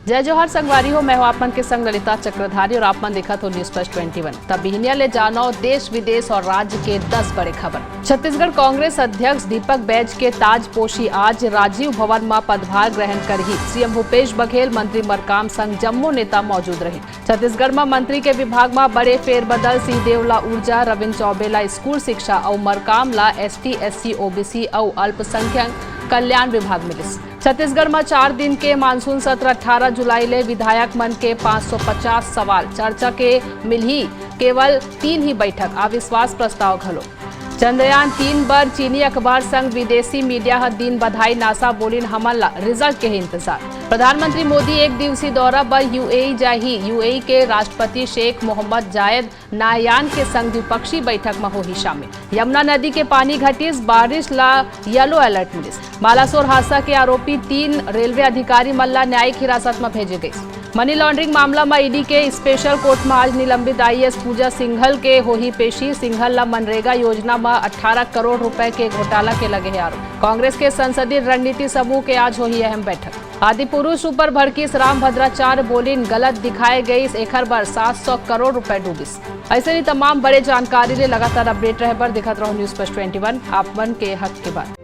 जय जोहर संगवारी हो। मैं हूं आपमन के संग ललिता चक्रधारी और आपमन देखत हो न्यूज प्लस 21। तब बिहनिया ले जानो देश विदेश और राज्य के 10 बड़े खबर। छत्तीसगढ़ कांग्रेस अध्यक्ष दीपक बैज के ताजपोशी आज राजीव भवन में पदभार ग्रहण करही। सीएम भूपेश बघेल, मंत्री मरकाम संग जम्मू नेता मौजूद रही। छत्तीसगढ़ में मंत्री के विभाग में बड़े फेरबदल। सिंहदेव ला ऊर्जा, रविन्द्र चौबे ला स्कूल शिक्षा और मरकाम ला ST SC OBC और अल्पसंख्यक कल्याण विभाग मिलिस। छत्तीसगढ़ में 4 दिन के मानसून सत्र 18 जुलाई ले विधायक मन के 550 सवाल चर्चा के मिलही। केवल 3 ही बैठक अविश्वास प्रस्ताव घलो। चंद्रयान 3 बर चीनी अखबार संग विदेशी मीडिया हर दिन बधाई। नासा बोलिन हमन ला रिजल्ट के इंतजार। प्रधानमंत्री मोदी 1 दिवसीय दौरा पर UAE जाही। UAE के राष्ट्रपति शेख मोहम्मद जायद नायान के संग द्विपक्षीय बैठक में होही शामिल। यमुना नदी के पानी घटिस, बारिश ला येलो अलर्ट मिलिस। बालासोर हादसा के आरोपी 3 रेलवे अधिकारी मल्ला न्यायिक हिरासत में भेजे गए। मनी लॉन्ड्रिंग मामला में ईडी के स्पेशल कोर्ट में आज निलंबित IAS पूजा सिंघल के होही पेशी। सिंघल ला मनरेगा योजना में 18 करोड़ रुपए के घोटाला के लगे हैं आरोप। कांग्रेस के संसदीय रणनीति समूह के आज होही अहम बैठक। आदि पुरुष ऊपर भड़कीस राम भद्राचार्य बोलिन गलत दिखाए गई। एखर बर 700 करोड़ रुपए डूबिस। ऐसे ही तमाम बड़े जानकारी ले लगातार अपडेट रहे पर दिखत रहो न्यूज प्लस 21 आप मन के हक के बाद।